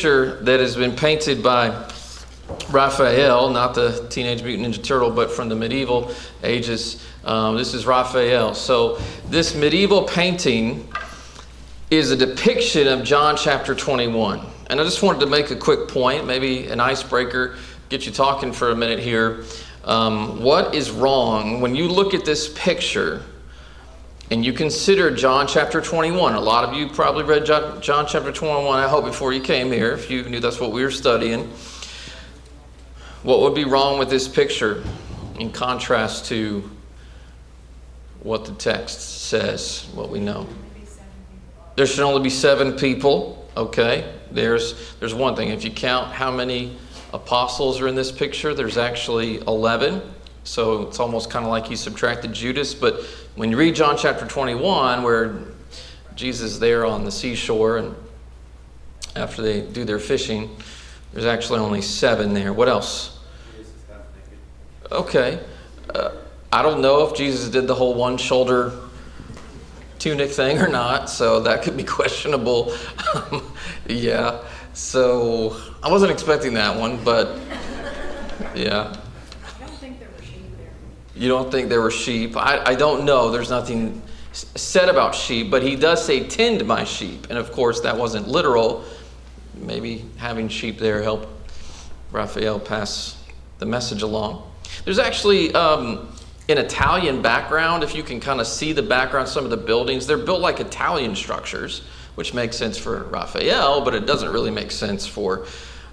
Picture that has been painted by Raphael, not the Teenage Mutant Ninja Turtle, but from the medieval ages. This is Raphael. So this medieval painting is a depiction of John chapter 21. And I just wanted to make a quick point, maybe an icebreaker, get you talking for a minute here. What is wrong when you look at this picture and you consider John chapter 21? A lot of you probably read John chapter 21, I hope, before you came here, if you knew that's what we were studying. What would be wrong with this picture in contrast to what the text says, what we know? There should only be 7 people. Okay, there's one thing. If you count how many apostles are in this picture, there's actually 11. So it's almost kind of like he subtracted Judas. But when you read John chapter 21, where Jesus is there on the seashore, and after they do their fishing, there's actually only 7 there. What else? Okay. I don't know if Jesus did the whole one-shoulder tunic thing or not, so that could be questionable. Yeah. So I wasn't expecting that one, but yeah. You don't think there were sheep? I don't know. There's nothing said about sheep, but he does say, tend my sheep. And of course, that wasn't literal. Maybe having sheep there helped Raphael pass the message along. There's actually an Italian background. If you can kind of see the background, some of the buildings, they're built like Italian structures, which makes sense for Raphael, but it doesn't really make sense for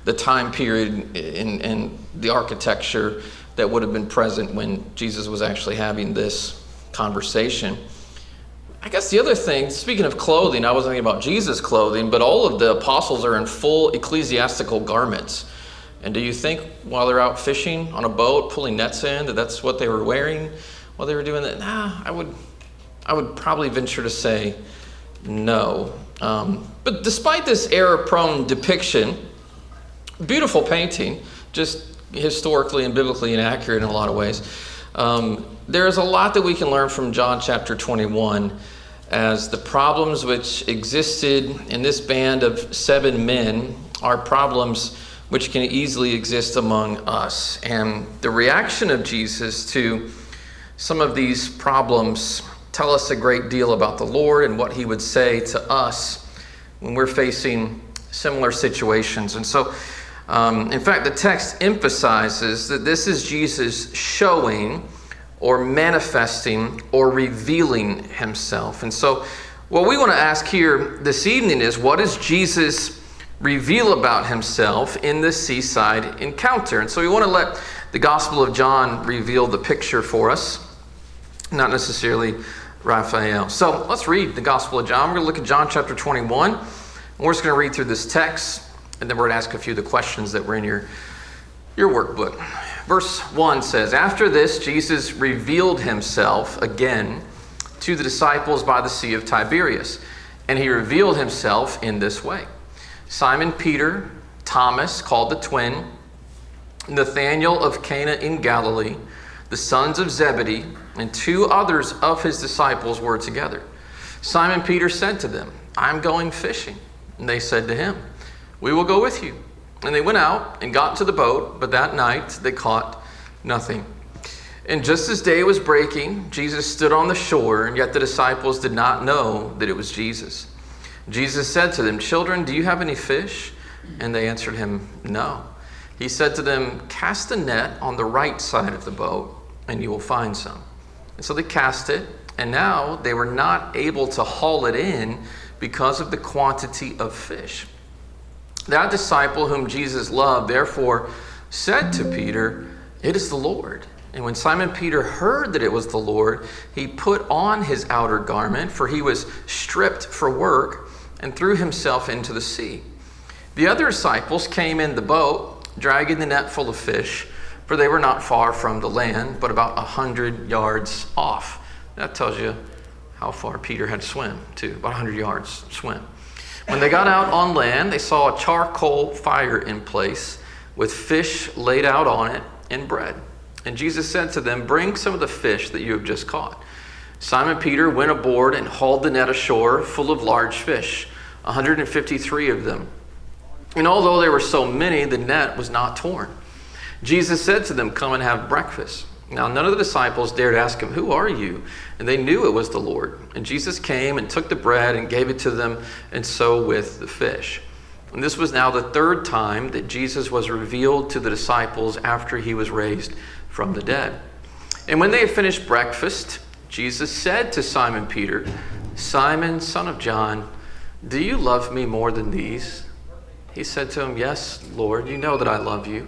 the time period and the architecture that would have been present when Jesus was actually having this conversation. I guess the other thing, speaking of clothing, I wasn't thinking about Jesus' clothing, but all of the apostles are in full ecclesiastical garments. And do you think while they're out fishing on a boat, pulling nets in, that that's what they were wearing while they were doing that? Nah, I would probably venture to say no. But despite this error-prone depiction, beautiful painting, just historically and biblically inaccurate in a lot of ways. There's a lot that we can learn from John chapter 21, as the problems which existed in this band of 7 men are problems which can easily exist among us. And the reaction of Jesus to some of these problems tell us a great deal about the Lord and what he would say to us when we're facing similar situations. And so in fact, the text emphasizes that this is Jesus showing or manifesting or revealing himself. And so what we want to ask here this evening is, what does Jesus reveal about himself in this seaside encounter? And so we want to let the Gospel of John reveal the picture for us, not necessarily Raphael. So let's read the Gospel of John. We're going to look at John chapter 21. And we're just going to read through this text, and then we're going to ask a few of the questions that were in your workbook. Verse 1 says, "After this, Jesus revealed himself again to the disciples by the Sea of Tiberias. And he revealed himself in this way. Simon Peter, Thomas, called the twin, Nathanael of Cana in Galilee, the sons of Zebedee, and 2 others of his disciples were together. Simon Peter said to them, 'I'm going fishing.' And they said to him, 'We will go with you.' And they went out and got into the boat, but that night they caught nothing. And just as day was breaking, Jesus stood on the shore, and yet the disciples did not know that it was Jesus. Jesus said to them, 'Children, do you have any fish?' And they answered him, 'No.' He said to them, 'Cast a net on the right side of the boat, and you will find some.' And so they cast it, and now they were not able to haul it in because of the quantity of fish. That disciple whom Jesus loved therefore said to Peter, 'It is the Lord.' And when Simon Peter heard that it was the Lord, he put on his outer garment, for he was stripped for work, and threw himself into the sea. The other disciples came in the boat, dragging the net full of fish, for they were not far from the land, but about 100 yards off." That tells you how far Peter had to swim, too, about 100 yards swim. When they got out on land, they saw a charcoal fire in place with fish laid out on it and bread. And Jesus said to them, "Bring some of the fish that you have just caught." Simon Peter went aboard and hauled the net ashore full of large fish, 153 of them. And although there were so many, the net was not torn. Jesus said to them, "Come and have breakfast." Now none of the disciples dared ask him, "Who are you?" And they knew it was the Lord. And Jesus came and took the bread and gave it to them, and so with the fish. And this was now the third time that Jesus was revealed to the disciples after he was raised from the dead. And when they had finished breakfast, Jesus said to Simon Peter, "Simon, son of John, do you love me more than these?" He said to him, "Yes, Lord, you know that I love you."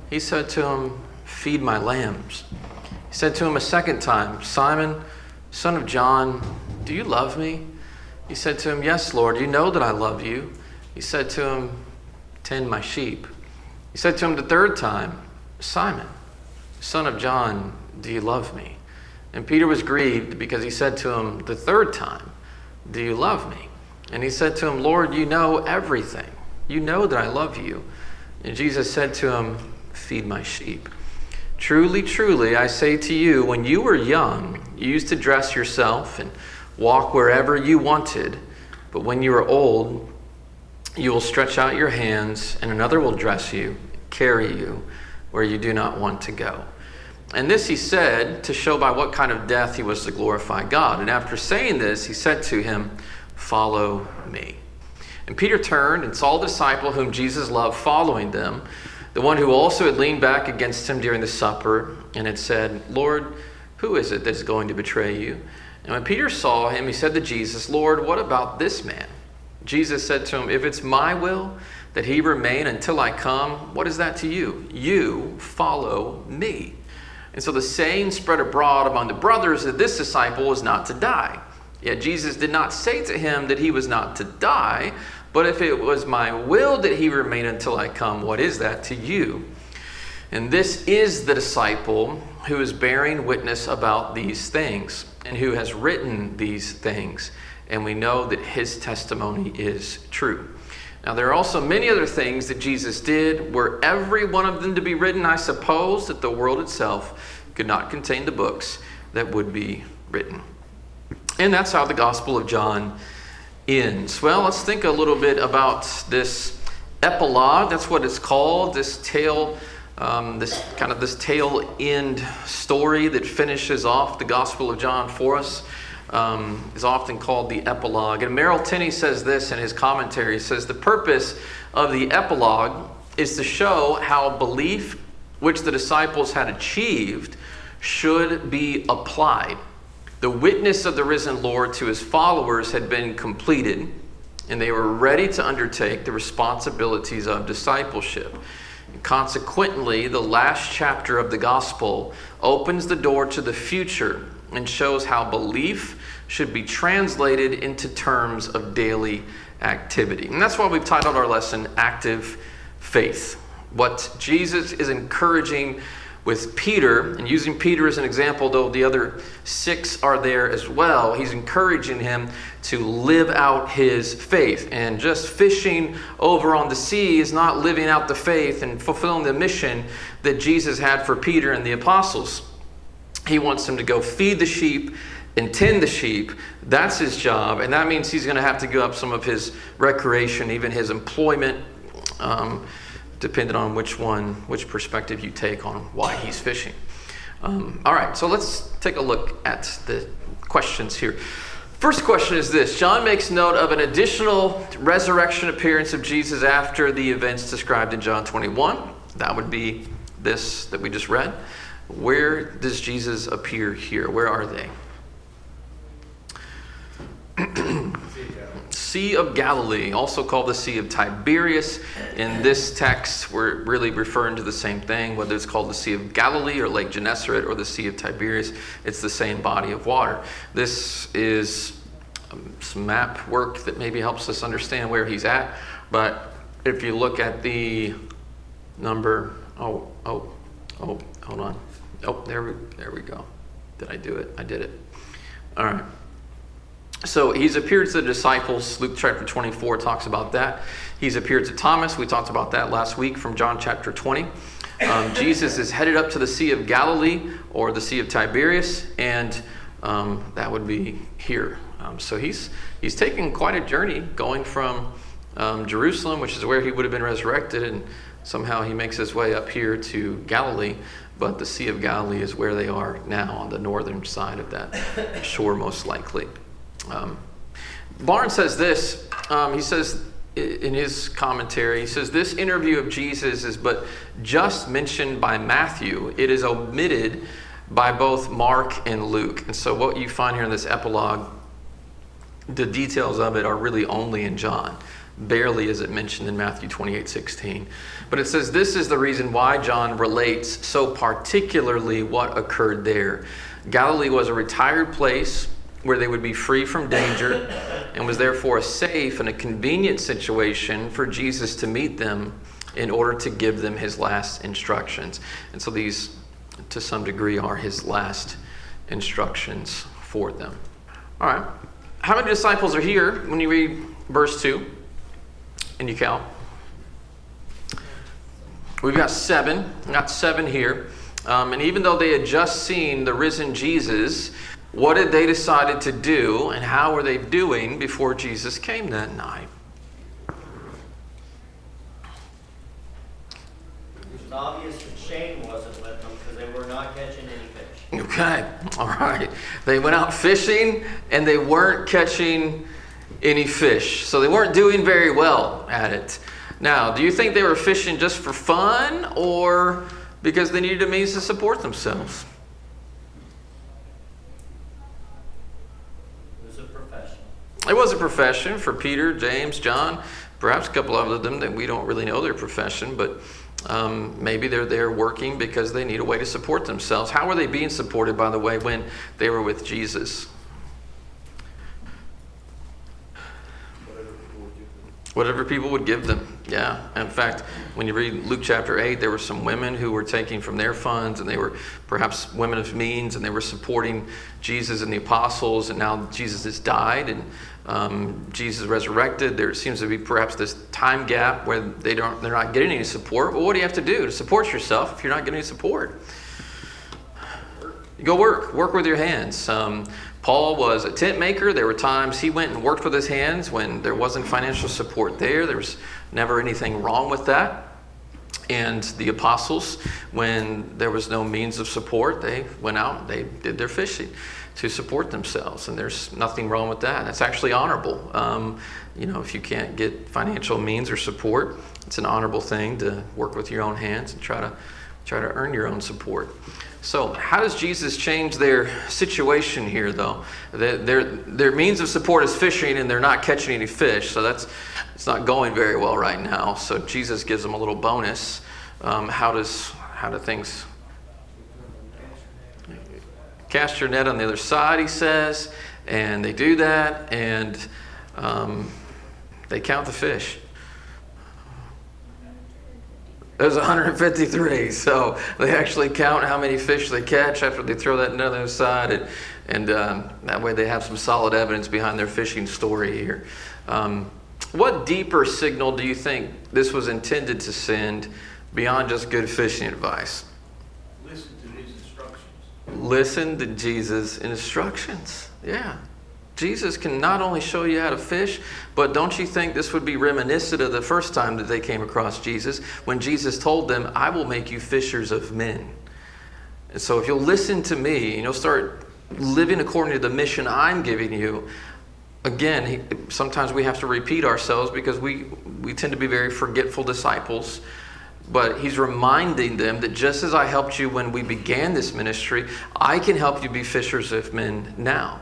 He said to him, "Feed my lambs." He said to him a second time, "Simon, son of John, do you love me?" He said to him, "Yes, Lord, you know that I love you." He said to him, "Tend my sheep." He said to him the third time, "Simon, son of John, do you love me?" And Peter was grieved because he said to him the third time, "Do you love me?" And he said to him, "Lord, you know everything. You know that I love you." And Jesus said to him, "Feed my sheep. Truly, truly, I say to you, when you were young, you used to dress yourself and walk wherever you wanted. But when you are old, you will stretch out your hands, and another will dress you, carry you where you do not want to go." And this he said to show by what kind of death he was to glorify God. And after saying this, he said to him, "Follow me." And Peter turned and saw the disciple whom Jesus loved following them, the one who also had leaned back against him during the supper and had said, "Lord, who is it that's going to betray you?" And when Peter saw him, he said to Jesus, "Lord, what about this man?" Jesus said to him, "If it's my will that he remain until I come, what is that to you? You follow me." And so the saying spread abroad among the brothers that this disciple was not to die. Yet Jesus did not say to him that he was not to die, but if it was my will that he remain until I come, what is that to you? And this is the disciple who is bearing witness about these things and who has written these things. And we know that his testimony is true. Now, there are also many other things that Jesus did. Were every one of them to be written, I suppose that the world itself could not contain the books that would be written. And that's how the Gospel of John ends. Well, let's think a little bit about this epilogue. That's what it's called, this tail end story that finishes off the Gospel of John for us. Is often called the epilogue. And Merrill Tenney says this in his commentary. He says, "The purpose of the epilogue is to show how belief, which the disciples had achieved, should be applied. The witness of the risen Lord to his followers had been completed, and they were ready to undertake the responsibilities of discipleship. And consequently, the last chapter of the gospel opens the door to the future and shows how belief should be translated into terms of daily activity." And that's why we've titled our lesson, Active Faith. What Jesus is encouraging with Peter, and using Peter as an example, though the other 6 are there as well, he's encouraging him to live out his faith. And just fishing over on the sea is not living out the faith and fulfilling the mission that Jesus had for Peter and the apostles. He wants them to go feed the sheep and tend the sheep. That's his job. And that means he's going to have to give up some of his recreation, even his employment, depending on which perspective you take on why he's fishing. All right, so let's take a look at the questions here. First question is this. John makes note of an additional resurrection appearance of Jesus after the events described in John 21. That would be this that we just read. Where does Jesus appear here? Where are they? Sea of Galilee, also called the Sea of Tiberias. In this text, we're really referring to the same thing, whether it's called the Sea of Galilee or Lake Gennesaret or the Sea of Tiberias. It's the same body of water. This is some map work that maybe helps us understand where he's at. But if you look at the number, hold on. Oh, there we go. Did I do it? I did it. All right. So he's appeared to the disciples. Luke chapter 24 talks about that. He's appeared to Thomas. We talked about that last week from John chapter 20. Jesus is headed up to the Sea of Galilee or the Sea of Tiberias, and that would be here. So he's taken quite a journey going from Jerusalem, which is where he would have been resurrected, and somehow he makes his way up here to Galilee, but the Sea of Galilee is where they are now, on the northern side of that shore, most likely. Barnes says this, he says in his commentary, he says, this interview of Jesus is but just mentioned by Matthew. It is omitted by both Mark and Luke. And so what you find here in this epilogue, the details of it are really only in John. Barely is it mentioned in Matthew 28:16. But it says this is the reason why John relates so particularly what occurred there. Galilee was a retired place where they would be free from danger and was therefore a safe and a convenient situation for Jesus to meet them in order to give them his last instructions. And so these, to some degree, are his last instructions for them. All right. How many disciples are here when you read verse 2 and you count? We've got 7. We've got 7 here. And even though they had just seen the risen Jesus, what had they decided to do and how were they doing before Jesus came that night? It was obvious that Shane wasn't with them because they were not catching any fish. Okay, all right. They went out fishing and they weren't catching any fish. So they weren't doing very well at it. Now, do you think they were fishing just for fun or because they needed a means to support themselves? It was a profession for Peter, James, John, perhaps a couple of them that we don't really know their profession, but maybe they're there working because they need a way to support themselves. How were they being supported, by the way, when they were with Jesus? Whatever people would give them. Yeah. In fact, when you read Luke chapter 8, there were some women who were taking from their funds, and they were perhaps women of means, and they were supporting Jesus and the apostles, and now Jesus has died, and Jesus resurrected. There seems to be perhaps this time gap where they're not getting any support. Well, what do you have to do to support yourself if you're not getting any support? You go work with your hands. Paul was a tent maker. There were times he went and worked with his hands when there wasn't financial support there. There was never anything wrong with that. And the apostles, when there was no means of support, they went out and they did their fishing to support themselves. And there's nothing wrong with that. That's actually honorable. If you can't get financial means or support, it's an honorable thing to work with your own hands and try to earn your own support. So how does Jesus change their situation here, though? Their means of support is fishing, and they're not catching any fish, so it's not going very well right now. So Jesus gives them a little bonus. How do things? Cast your net on the other side, he says, and they do that, and they count the fish. There's 153, so they actually count how many fish they catch after they throw that net on the other side, and that way they have some solid evidence behind their fishing story here. What deeper signal do you think this was intended to send beyond just good fishing advice? Listen to his instructions. Listen to Jesus' instructions. Yeah. Jesus can not only show you how to fish, but don't you think this would be reminiscent of the first time that they came across Jesus, when Jesus told them, I will make you fishers of men. And so if you'll listen to me and you'll start living according to the mission I'm giving you, again, sometimes we have to repeat ourselves because we tend to be very forgetful disciples. But he's reminding them that just as I helped you when we began this ministry, I can help you be fishers of men now,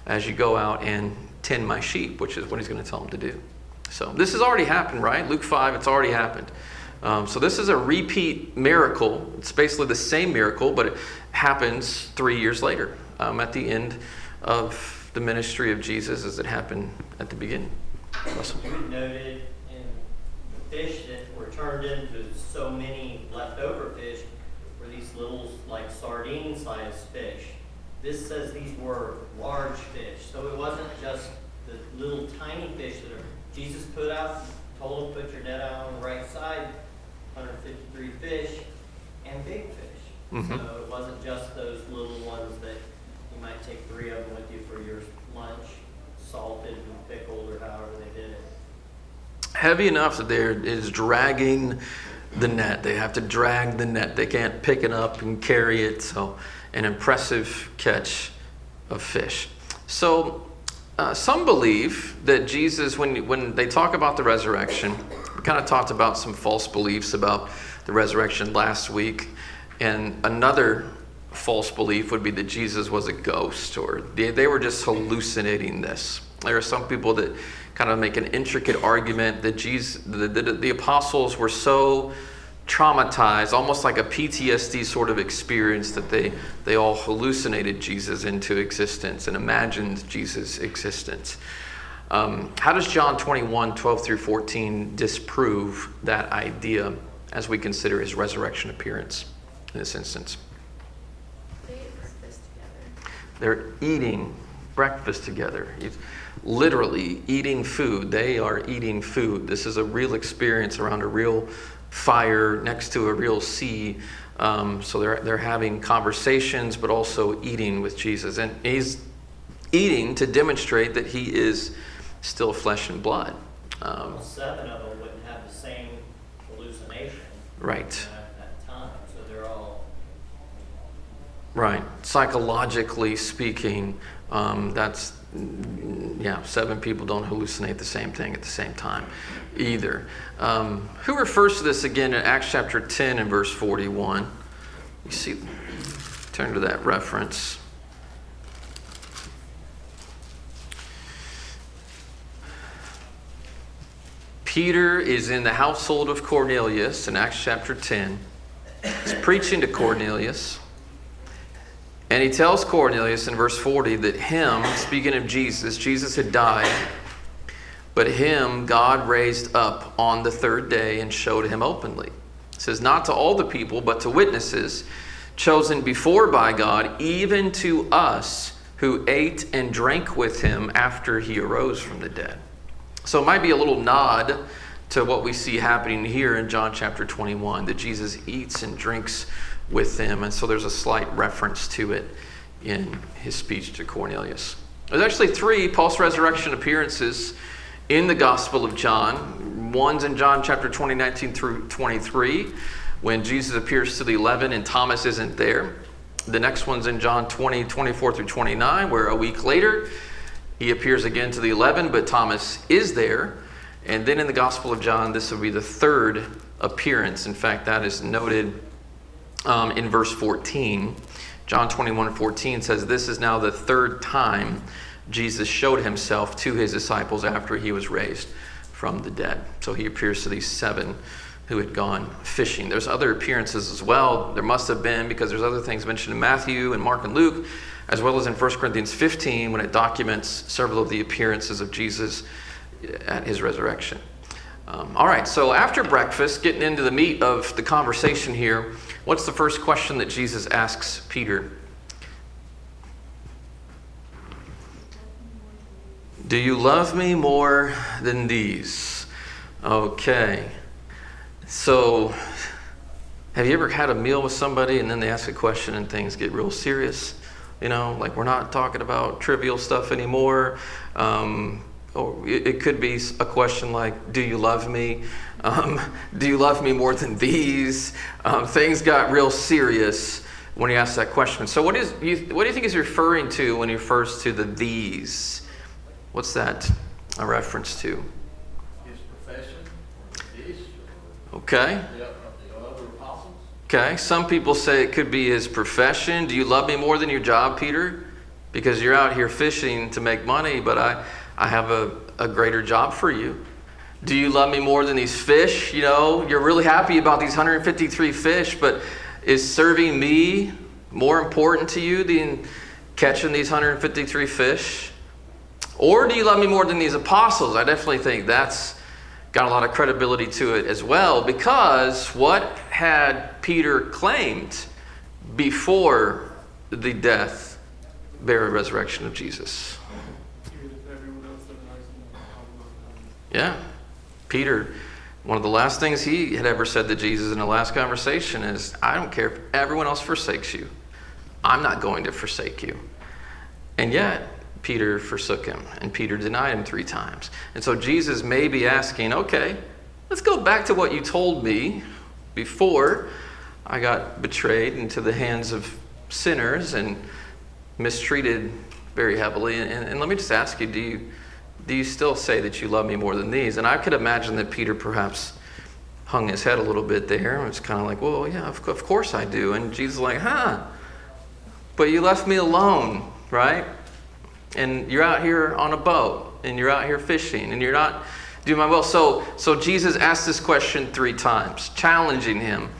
as you go out and tend my sheep, which is what he's going to tell them to do. So this has already happened, right? Luke 5, it's already happened. So this is a repeat miracle. It's basically the same miracle, but it happens 3 years later, at the end of the ministry of Jesus as it happened at the beginning. Russell? You noted in the fish that were turned into so many leftover fish were these little, like sardine-sized fish. This says these were large fish, so it wasn't just the little tiny fish that Jesus put out, told them put your net out on the right side, 153 fish, and big fish. Mm-hmm. So it wasn't just those little ones that you might take 3 of them with you for your lunch, salted and pickled or however they did it. heavy enough that there is dragging the net. They have to drag the net. They can't pick it up and carry it. So an impressive catch of fish. So some believe that Jesus, when they talk about the resurrection, we kind of talked about some false beliefs about the resurrection last week. And another false belief would be that Jesus was a ghost, or they were just hallucinating this. There are some people that kind of make an intricate argument that the apostles were so traumatized, almost like a PTSD sort of experience, that they all hallucinated Jesus into existence and imagined Jesus' existence. How does John 21, 12 through 14 disprove that idea as we consider his resurrection appearance in this instance? They ate breakfast together. They're eating breakfast together. Literally eating food. They are eating food. This is a real experience around a real fire next to a real sea. So they're having conversations, but also eating with Jesus. And he's eating to demonstrate that he is still flesh and blood. Well, 7 of them wouldn't have the same hallucination. Right. At that time, so they're all. Right. Psychologically speaking, 7 people don't hallucinate the same thing at the same time either. Who refers to this again in Acts chapter 10 and verse 41? You see, turn to that reference. Peter is in the household of Cornelius in Acts chapter 10. He's preaching to Cornelius. And he tells Cornelius in verse 40 that him, speaking of Jesus had died, but him God raised up on the 3rd day and showed him openly. It says, not to all the people, but to witnesses chosen before by God, even to us who ate and drank with him after he arose from the dead. So it might be a little nod to what we see happening here in John chapter 21, that Jesus eats and drinks with them. And so there's a slight reference to it in his speech to Cornelius. There's actually 3 post-resurrection appearances in the Gospel of John. One's in John chapter 20, 19 through 23, when Jesus appears to the 11 and Thomas isn't there. The next one's in John 20, 24 through 29, where a week later he appears again to the 11, but Thomas is there. And then in the Gospel of John, this will be the 3rd appearance. In fact, that is noted in verse 14. John 21:14 says, this is now the 3rd time Jesus showed himself to his disciples after he was raised from the dead. So he appears to these 7 who had gone fishing. There's other appearances as well. There must have been, because there's other things mentioned in Matthew and Mark and Luke, as well as in 1 Corinthians 15, when it documents several of the appearances of Jesus at his resurrection. All right, so after breakfast, getting into the meat of the conversation here, what's the first question that Jesus asks Peter? Do you love me more than these? Okay. So, have you ever had a meal with somebody and then they ask a question and things get real serious? You know, like we're not talking about trivial stuff anymore. Or it could be a question like, do you love me? Do you love me more than these? Things got real serious when he asked that question. So what do you think he's referring to when he refers to the these? What's that a reference to? His profession, or his, or Okay. the other apostles. Okay. Some people say it could be his profession. Do you love me more than your job, Peter? Because you're out here fishing to make money, but I have a greater job for you. Do you love me more than these fish? You know, you're really happy about these 153 fish, but is serving me more important to you than catching these 153 fish? Or do you love me more than these apostles? I definitely think that's got a lot of credibility to it as well, because what had Peter claimed before the death, burial, resurrection of Jesus? Yeah. Peter, one of the last things he had ever said to Jesus in the last conversation is, I don't care if everyone else forsakes you. I'm not going to forsake you. And yet, Peter forsook him, and Peter denied him 3 times. And so Jesus may be asking, okay, let's go back to what you told me before I got betrayed into the hands of sinners and mistreated very heavily. And let me just ask you, do you still say that you love me more than these? And I could imagine that Peter perhaps hung his head a little bit there. It's kind of like, well, yeah, of course I do. And Jesus is like, but you left me alone, right? And you're out here on a boat, and you're out here fishing, and you're not doing my will. So Jesus asked this question 3 times, challenging him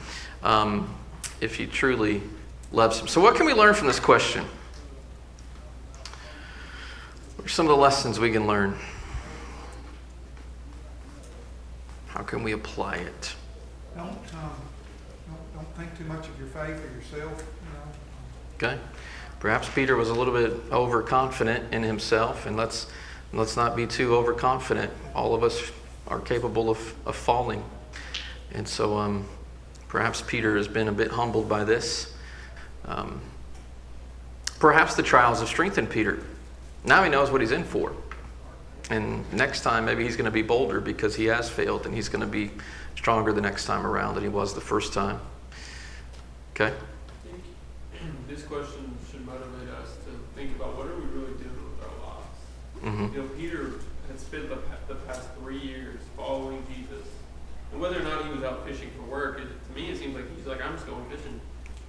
if he truly loves him. So what can we learn from this question? What are some of the lessons we can learn? How can we apply it? Don't think too much of your faith or yourself. Okay. Perhaps Peter was a little bit overconfident in himself, and let's not be too overconfident. All of us are capable of falling. And so perhaps Peter has been a bit humbled by this. Perhaps the trials have strengthened Peter. Now he knows what he's in for. And next time, maybe he's going to be bolder because he has failed, and he's going to be stronger the next time around than he was the first time. Okay? I think this question should motivate us to think about what are we really doing with our lives. Mm-hmm. You know, Peter had spent the past 3 years following Jesus. And whether or not he was out fishing for work, to me it seems like he's like, I'm just going fishing.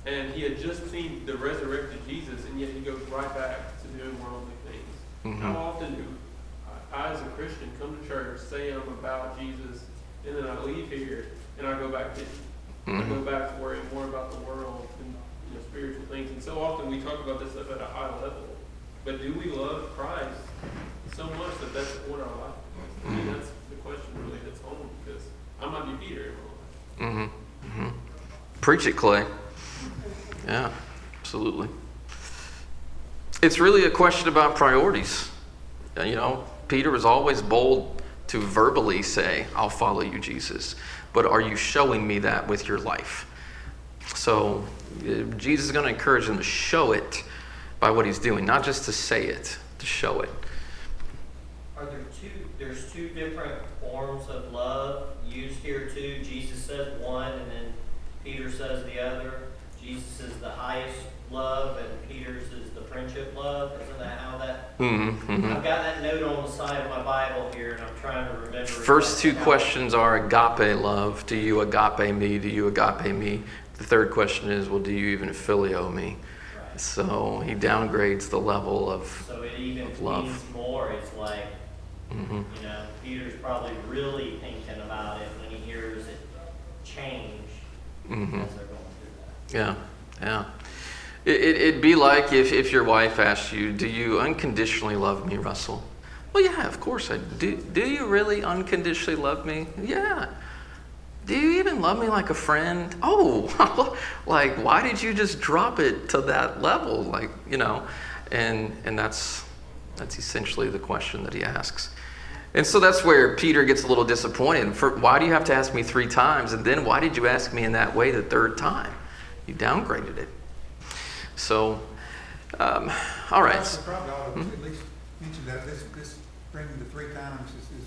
And he had just seen the resurrected Jesus, and yet he goes right back to doing worldly things. Mm-hmm. How often do I, as a Christian, come to church, say I'm about Jesus, and then I leave here, and I go back fishing. I go back to worrying more about the world and spiritual things. And so often we talk about this stuff at a high level. But do we love Christ so much that that's what our life is? I mean, that's the question really hits home, because I might be Peter in my life. Mm-hmm. Mm-hmm. Preach it, Clay. Yeah, absolutely. It's really a question about priorities. Peter was always bold to verbally say, I'll follow you, Jesus. But are you showing me that with your life? So Jesus is going to encourage him to show it by what he's doing, not just to say it, to show it. Are there's 2 different forms of love used here too? Jesus says one, and then Peter says the other. Jesus is the highest love, and Peter's is the friendship love. Isn't that how that? Mm-hmm. I've got that note on the side of my Bible here, and I'm trying to remember. First 2 questions are agape love. Do you agape me? Do you agape me? The third question is, well, do you even phileo me? Right. So he downgrades the level of So it even love. means more. It's like, Mm-hmm. Peter's probably really thinking about it when he hears it change Mm-hmm. as they're going through that. Yeah. It'd be like if your wife asked you, do you unconditionally love me, Russell? Well, yeah, of course I do. Do you really unconditionally love me? Yeah. Do you even love me like a friend? Oh, like, why did you just drop it to that level? Like, and that's essentially the question that he asks. And so that's where Peter gets a little disappointed. Why do you have to ask me 3 times? And then why did you ask me in that way the 3rd time? You downgraded it. So, all right. I probably ought to at least mention that this bringing the 3 times is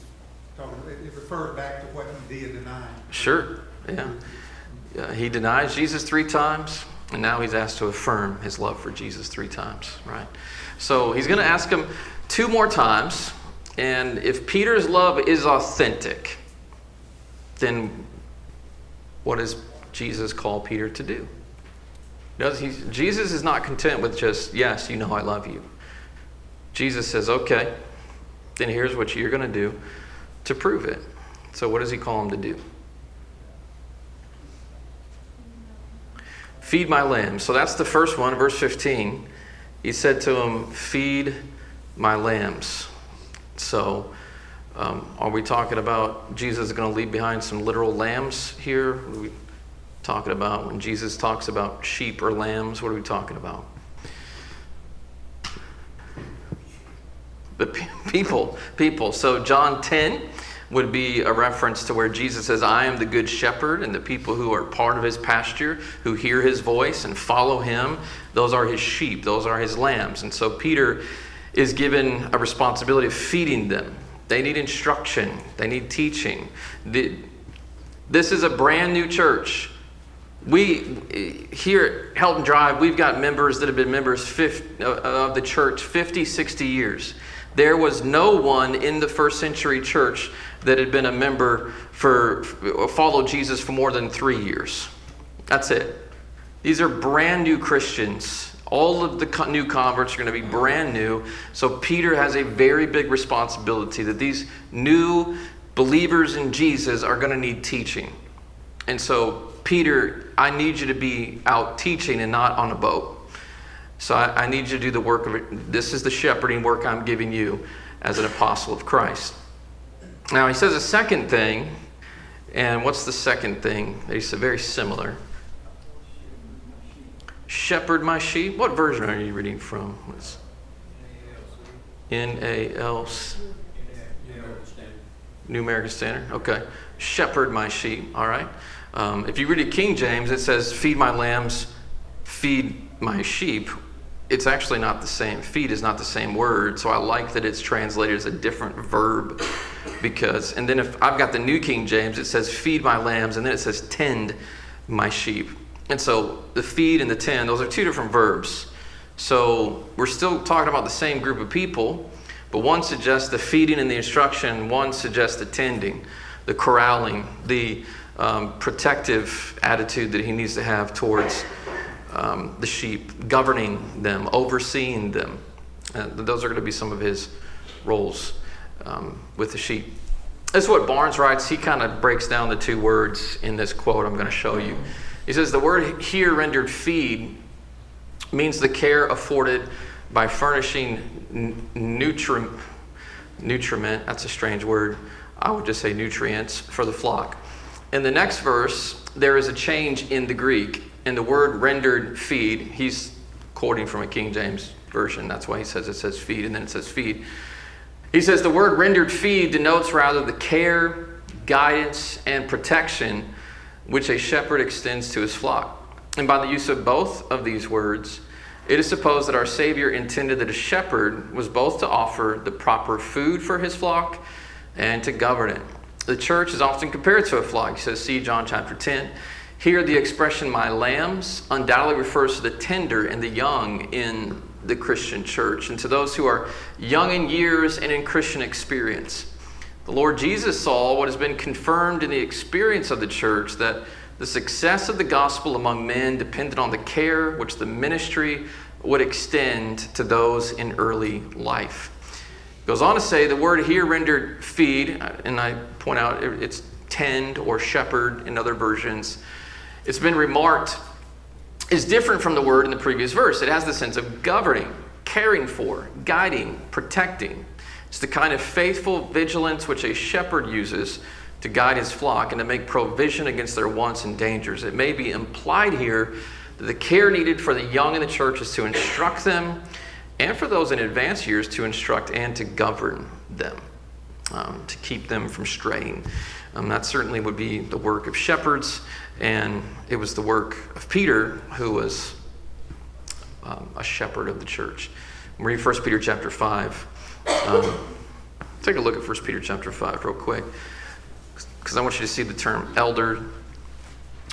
talking. It refers back to what he did deny. Sure. Yeah. He denies Jesus 3 times, and now he's asked to affirm his love for Jesus 3 times. Right. So he's going to ask him 2 more times, and if Peter's love is authentic, then what does Jesus call Peter to do? Jesus is not content with just, yes, I love you. Jesus says, okay, then here's what you're going to do to prove it. So what does he call him to do? Feed my lambs. So that's the first one, verse 15. He said to him, feed my lambs. So are we talking about Jesus is going to leave behind some literal lambs here? What are we talking about when Jesus talks about sheep or lambs? What are we talking about? The people. So John 10 would be a reference to where Jesus says, I am the good shepherd, and the people who are part of his pasture, who hear his voice and follow him, those are his sheep, those are his lambs. And so Peter is given a responsibility of feeding them. They need instruction. They need teaching. This is a brand new church. We, here at Helton Drive, we've got members that have been members of the church 50, 60 years. There was no one in the first century church that had been a member followed Jesus for more than 3 years. That's it. These are brand new Christians. All of the new converts are going to be brand new. So Peter has a very big responsibility that these new believers in Jesus are going to need teaching. And so, Peter, I need you to be out teaching and not on a boat. So I need you to do the work of it. This is the shepherding work I'm giving you as an apostle of Christ. Now, he says a second thing. And what's the second thing? He said very similar. Shepherd my sheep. What version are you reading from? What's NALC? New American Standard. Okay. Shepherd my sheep. All right. If you read it King James, it says, feed my lambs, feed my sheep. It's actually not the same. Feed is not the same word. So I like that it's translated as a different verb and then if I've got the New King James, it says feed my lambs, and then it says tend my sheep. And so the feed and the tend, those are two different verbs. So we're still talking about the same group of people, but one suggests the feeding and the instruction, one suggests the tending, the corralling, the protective attitude that he needs to have towards the sheep, governing them, overseeing them. Those are going to be some of his roles with the sheep. That's what Barnes writes. He kind of breaks down the two words in this quote I'm going to show you. He says the word here rendered feed means the care afforded by furnishing nutriment, that's a strange word. I would just say nutrients for the flock. In the next verse, there is a change in the Greek. And the word rendered feed, he's quoting from a King James version. That's why he says it says feed and then it says feed. He says the word rendered feed denotes rather the care, guidance, and protection which a shepherd extends to his flock. And by the use of both of these words, it is supposed that our Savior intended that a shepherd was both to offer the proper food for his flock and to govern it. The church is often compared to a flock. He says, see John chapter 10. Here the expression my lambs undoubtedly refers to the tender and the young in the Christian church and to those who are young in years and in Christian experience. The Lord Jesus saw what has been confirmed in the experience of the church, that the success of the gospel among men depended on the care which the ministry would extend to those in early life. It goes on to say the word here rendered feed, and I point out it's tend or shepherd in other versions. It's been remarked is different from the word in the previous verse. It has the sense of governing, caring for, guiding, protecting. It's the kind of faithful vigilance which a shepherd uses to guide his flock and to make provision against their wants and dangers. It may be implied here that the care needed for the young in the church is to instruct them, and for those in advanced years to instruct and to govern them, to keep them from straying. That certainly would be the work of shepherds, and it was the work of Peter, who was a shepherd of the church. Read 1 Peter chapter 5. Take a look at 1 Peter chapter 5 real quick, because I want you to see the term elder,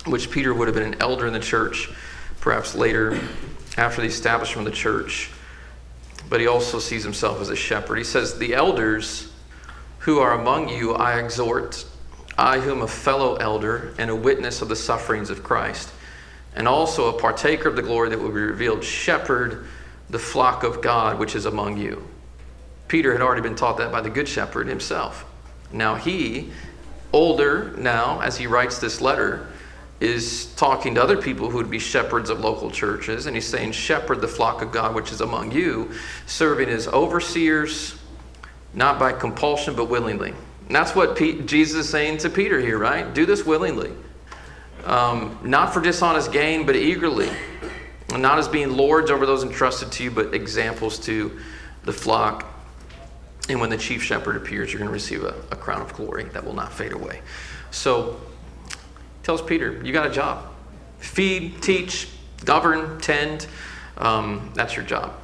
which Peter would have been an elder in the church, perhaps later after the establishment of the church. But he also sees himself as a shepherd. He says, the elders who are among you I exhort, I whom a fellow elder and a witness of the sufferings of Christ, and also a partaker of the glory that will be revealed, shepherd the flock of God which is among you. Peter had already been taught that by the good shepherd himself. Now he, older now, as he writes this letter, is talking to other people who would be shepherds of local churches, and he's saying, shepherd the flock of God which is among you, serving as overseers, not by compulsion but willingly. And that's what Jesus is saying to Peter here, right? Do this willingly. Not for dishonest gain, but eagerly. And not as being lords over those entrusted to you, but examples to the flock. And when the chief shepherd appears, you're going to receive a crown of glory that will not fade away. So, tells Peter, you got a job. Feed, teach, govern, tend. That's your job.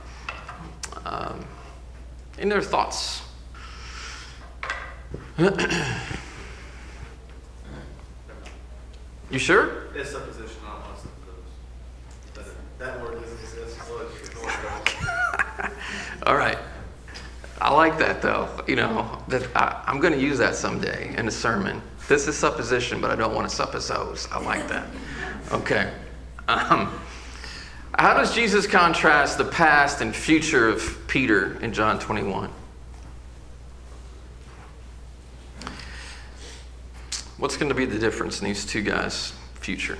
Any other thoughts? You sure? It's supposition, not my supposition. That word doesn't exist, so it's ignore it. All right. I like that though. I'm going to use that someday in a sermon. This is supposition, but I don't want to suppose. I like that. Okay. How does Jesus contrast the past and future of Peter in John 21? What's going to be the difference in these two guys' future?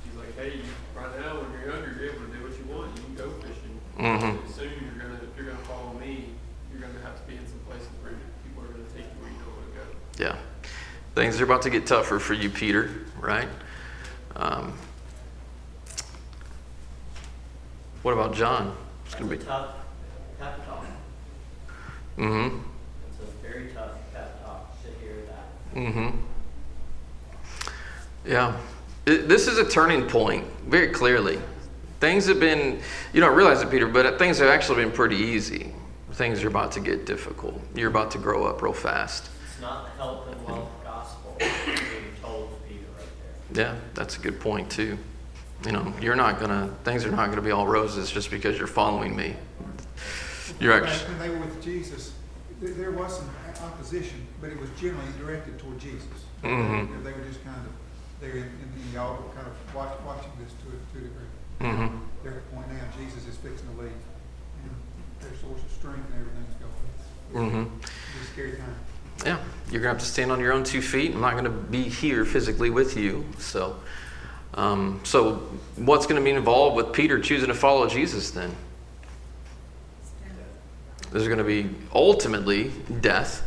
He's like, hey, right now when you're younger, you're able to do what you want. You can go fishing. Mm-hmm. Soon if you're gonna follow me, you're gonna have to be in some places where people are gonna take you where you don't want to go. Yeah. Things are about to get tougher for you, Peter, right? What about John? It's That's going to a be. tough pep talk. Mm-hmm. It's a very tough pep talk to hear that. Mm-hmm. Yeah. This is a turning point, very clearly. Things have been, you don't realize it, Peter, but things have actually been pretty easy. Things are about to get difficult. You're about to grow up real fast. It's not the health and wealth gospel being told to Peter right there. Yeah, that's a good point, too. Things are not gonna be all roses just because you're following me. You're actually. When they were with Jesus, there was some opposition, but it was generally directed toward Jesus. Mm-hmm. They were just kind of there in the altar, kind of watching this to a degree. Mm-hmm. They're at the point now Jesus is fixing to leave, and their source of strength and everything's going. Mm-hmm. It's a scary time. Yeah, you're gonna have to stand on your own 2 feet. I'm not gonna be here physically with you. So what's gonna be involved with Peter choosing to follow Jesus then? There's gonna be ultimately death,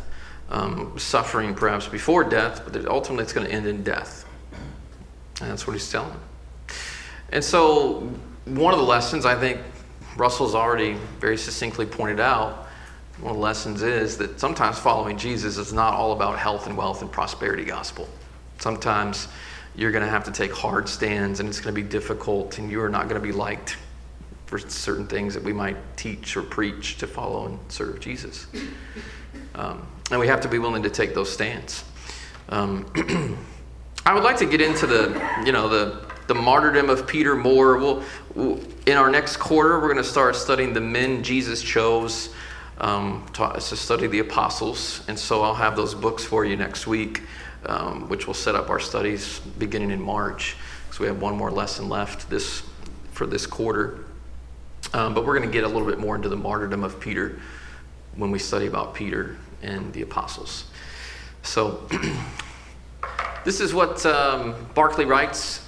suffering perhaps before death, but ultimately it's gonna end in death. And that's what he's telling. And so one of the lessons I think Russell's already very succinctly pointed out, one of the lessons is that sometimes following Jesus is not all about health and wealth and prosperity gospel. Sometimes you're going to have to take hard stands and it's going to be difficult and you're not going to be liked for certain things that we might teach or preach to follow and serve Jesus. And we have to be willing to take those stands. I would like to get into the martyrdom of Peter more. In our next quarter, we're going to start studying the men Jesus chose to study the apostles. And so I'll have those books for you next week, which will set up our studies beginning in March. So we have one more lesson left for this quarter. But we're going to get a little bit more into the martyrdom of Peter when we study about Peter and the apostles. So this is what Barclay writes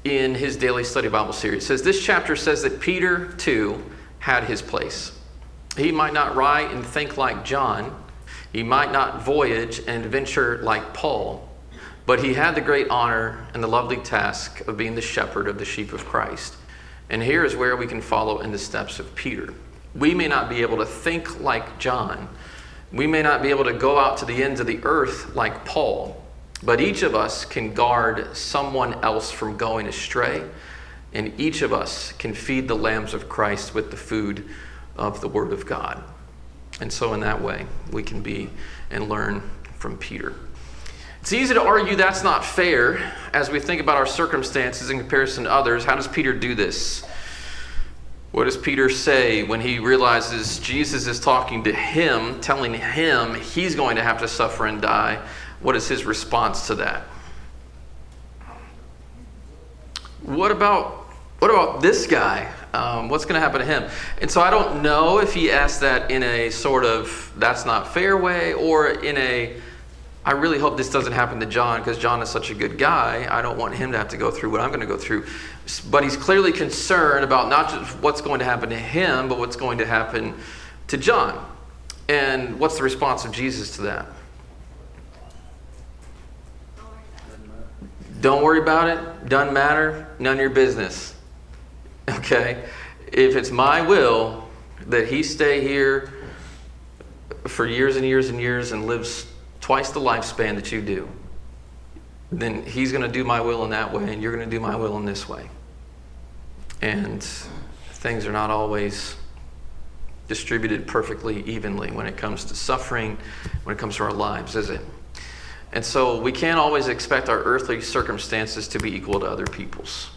in his daily study Bible series. It says, this chapter says that Peter, too, had his place. He might not write and think like John. He might not voyage and adventure like Paul. But he had the great honor and the lovely task of being the shepherd of the sheep of Christ. And here is where we can follow in the steps of Peter. We may not be able to think like John. We may not be able to go out to the ends of the earth like Paul. But each of us can guard someone else from going astray, and each of us can feed the lambs of Christ with the food of the Word of God. And so in that way, we can be and learn from Peter. It's easy to argue that's not fair as we think about our circumstances in comparison to others. How does Peter do this? What does Peter say when he realizes Jesus is talking to him, telling him he's going to have to suffer and die? What is his response to that? What about this guy? What's going to happen to him? And so I don't know if he asked that in a sort of that's not fair way or in a I really hope this doesn't happen to John because John is such a good guy. I don't want him to have to go through what I'm going to go through. But he's clearly concerned about not just what's going to happen to him, but what's going to happen to John. And what's the response of Jesus to that? Don't worry about it. Doesn't matter. None of your business. Okay? If it's my will that he stay here for years and years and years and lives twice the lifespan that you do, then he's going to do my will in that way and you're going to do my will in this way. And things are not always distributed perfectly evenly when it comes to suffering, when it comes to our lives, is it? And so we can't always expect our earthly circumstances to be equal to other people's.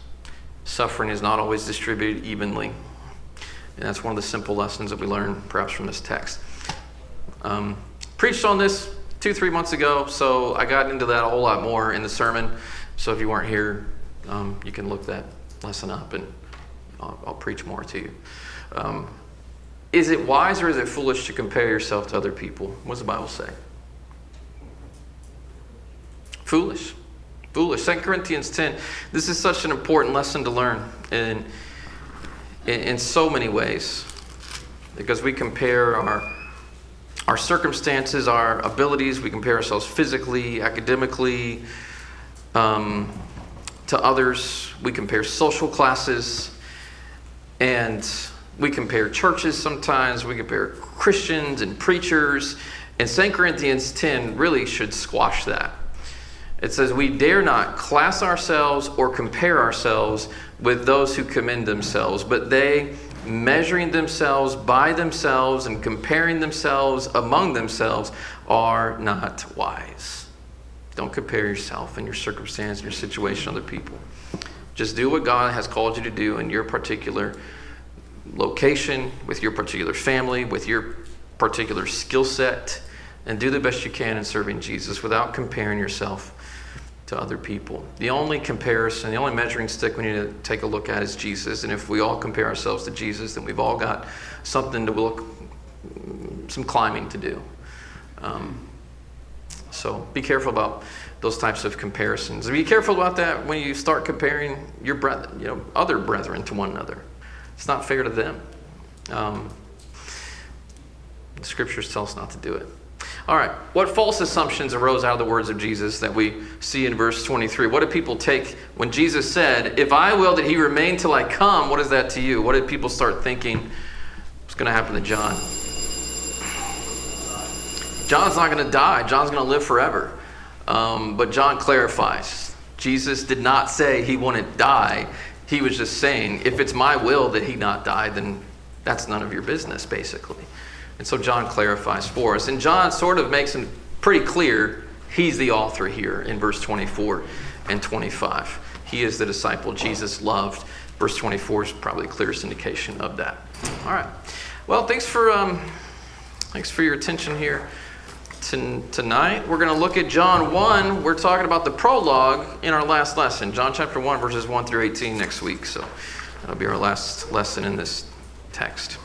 Suffering is not always distributed evenly. And that's one of the simple lessons that we learn perhaps from this text. Preached on this 2-3 months ago, so I got into that a whole lot more in the sermon. So if you weren't here, you can look that lesson up and I'll preach more to you. Is it wise or is it foolish to compare yourself to other people? What does the Bible say? Foolish. Foolish. 2 Corinthians 10. This is such an important lesson to learn in so many ways. Because we compare our circumstances, our abilities. We compare ourselves physically, academically, to others. We compare social classes. And we compare churches sometimes. We compare Christians and preachers. And 2 Corinthians 10 really should squash that. It says, we dare not class ourselves or compare ourselves with those who commend themselves, but they, measuring themselves by themselves and comparing themselves among themselves, are not wise. Don't compare yourself and your circumstance and your situation to other people. Just do what God has called you to do in your particular location, with your particular family, with your particular skill set, and do the best you can in serving Jesus without comparing yourself to other people. The only comparison, the only measuring stick we need to take a look at is Jesus. And if we all compare ourselves to Jesus, then we've all got something to look, some climbing to do. So be careful about those types of comparisons. Be careful about that when you start comparing your brethren, other brethren to one another. It's not fair to them. The scriptures tell us not to do it. All right, what false assumptions arose out of the words of Jesus that we see in verse 23? What did people take when Jesus said, if I will that he remain till I come, what is that to you? What did people start thinking was going to happen to John? John's not going to die. John's going to live forever. But John clarifies. Jesus did not say he wouldn't die. He was just saying, if it's my will that he not die, then that's none of your business, basically. And so John clarifies for us. And John sort of makes it pretty clear he's the author here in verse 24 and 25. He is the disciple Jesus loved. Verse 24 is probably the clearest indication of that. All right. Well, thanks for your attention here tonight. We're going to look at John 1. We're talking about the prologue in our last lesson. John chapter 1, verses 1 through 18 next week. So that'll be our last lesson in this text.